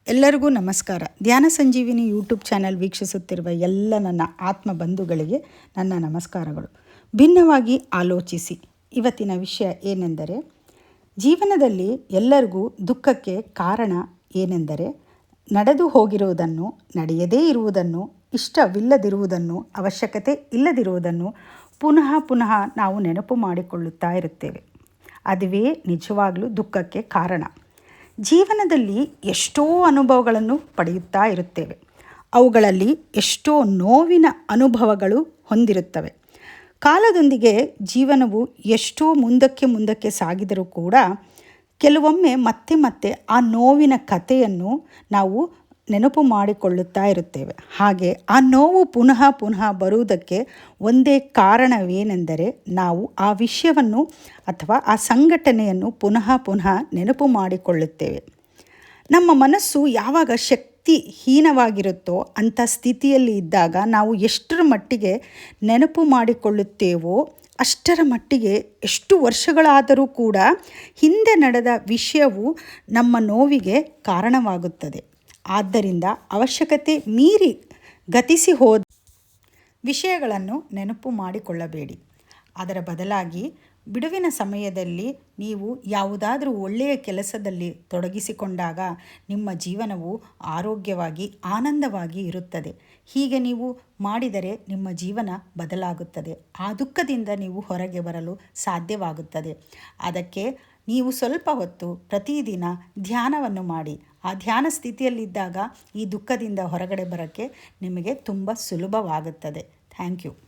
ಎಲ್ಲರಿಗೂ ನಮಸ್ಕಾರ. ಧ್ಯಾನ ಸಂಜೀವಿನಿ ಯೂಟ್ಯೂಬ್ ಚಾನಲ್ ವೀಕ್ಷಿಸುತ್ತಿರುವ ಎಲ್ಲ ನನ್ನ ಆತ್ಮ ಬಂಧುಗಳಿಗೆ ನನ್ನ ನಮಸ್ಕಾರಗಳು. ಭಿನ್ನವಾಗಿ ಆಲೋಚಿಸಿ. ಇವತ್ತಿನ ವಿಷಯ ಏನೆಂದರೆ, ಜೀವನದಲ್ಲಿ ಎಲ್ಲರಿಗೂ ದುಃಖಕ್ಕೆ ಕಾರಣ ಏನೆಂದರೆ, ನಡೆದು ಹೋಗಿರುವುದನ್ನು, ನಡೆಯದೇ ಇರುವುದನ್ನು, ಇಷ್ಟವಿಲ್ಲದಿರುವುದನ್ನು, ಅವಶ್ಯಕತೆ ಇಲ್ಲದಿರುವುದನ್ನು ಪುನಃ ನಾವು ನೆನಪು ಮಾಡಿಕೊಳ್ಳುತ್ತಾ ಇರುತ್ತೇವೆ. ಅದುವೇ ನಿಜವಾಗಲೂ ದುಃಖಕ್ಕೆ ಕಾರಣ. ಜೀವನದಲ್ಲಿ ಎಷ್ಟೋ ಅನುಭವಗಳನ್ನು ಪಡೆಯುತ್ತಾ ಇರುತ್ತೇವೆ. ಅವುಗಳಲ್ಲಿ ಎಷ್ಟೋ ನೋವಿನ ಅನುಭವಗಳು ಹೊಂದಿರುತ್ತವೆ. ಕಾಲದೊಂದಿಗೆ ಜೀವನವು ಎಷ್ಟೋ ಮುಂದಕ್ಕೆ ಸಾಗಿದರೂ ಕೂಡ ಕೆಲವೊಮ್ಮೆ ಮತ್ತೆ ಆ ನೋವಿನ ಕಥೆಯನ್ನು ನಾವು ನೆನಪು ಮಾಡಿಕೊಳ್ಳುತ್ತಾ ಇರುತ್ತೇವೆ. ಹಾಗೆ ಆ ನೋವು ಪುನಃ ಬರುವುದಕ್ಕೆ ಒಂದೇ ಕಾರಣವೇನೆಂದರೆ, ನಾವು ಆ ವಿಷಯವನ್ನು ಅಥವಾ ಆ ಸಂಘಟನೆಯನ್ನು ಪುನಃ ನೆನಪು ಮಾಡಿಕೊಳ್ಳುತ್ತೇವೆ. ನಮ್ಮ ಮನಸ್ಸು ಯಾವಾಗ ಶಕ್ತಿಹೀನವಾಗಿರುತ್ತೋ ಅಂಥ ಸ್ಥಿತಿಯಲ್ಲಿ ಇದ್ದಾಗ ನಾವು ಎಷ್ಟರ ಮಟ್ಟಿಗೆ ನೆನಪು ಮಾಡಿಕೊಳ್ಳುತ್ತೇವೋ ಅಷ್ಟರ ಮಟ್ಟಿಗೆ ಎಷ್ಟು ವರ್ಷಗಳಾದರೂ ಕೂಡ ಹಿಂದೆ ನಡೆದ ವಿಷಯವು ನಮ್ಮ ನೋವಿಗೆ ಕಾರಣವಾಗುತ್ತದೆ. ಆದ್ದರಿಂದ ಅವಶ್ಯಕತೆ ಮೀರಿ ಗತಿಸಿ ಹೋದ ವಿಷಯಗಳನ್ನು ನೆನಪು ಮಾಡಿಕೊಳ್ಳಬೇಡಿ. ಅದರ ಬದಲಾಗಿ ಬಿಡುವಿನ ಸಮಯದಲ್ಲಿ ನೀವು ಯಾವುದಾದರೂ ಒಳ್ಳೆಯ ಕೆಲಸದಲ್ಲಿ ತೊಡಗಿಸಿಕೊಂಡಾಗ ನಿಮ್ಮ ಜೀವನವು ಆರೋಗ್ಯವಾಗಿ ಆನಂದವಾಗಿ ಇರುತ್ತದೆ. ಹೀಗೆ ನೀವು ಮಾಡಿದರೆ ನಿಮ್ಮ ಜೀವನ ಬದಲಾಗುತ್ತದೆ. ಆ ದುಃಖದಿಂದ ನೀವು ಹೊರಗೆ ಬರಲು ಸಾಧ್ಯವಾಗುತ್ತದೆ. ಅದಕ್ಕೆ ನೀವು ಸ್ವಲ್ಪ ಹೊತ್ತು ಪ್ರತಿದಿನ ಧ್ಯಾನವನ್ನು ಮಾಡಿ. ಆ ಧ್ಯಾನ ಸ್ಥಿತಿಯಲ್ಲಿದ್ದಾಗ ಈ ದುಃಖದಿಂದ ಹೊರಗಡೆ ಬರೋಕ್ಕೆ ನಿಮಗೆ ತುಂಬ ಸುಲಭವಾಗುತ್ತದೆ. Thank you.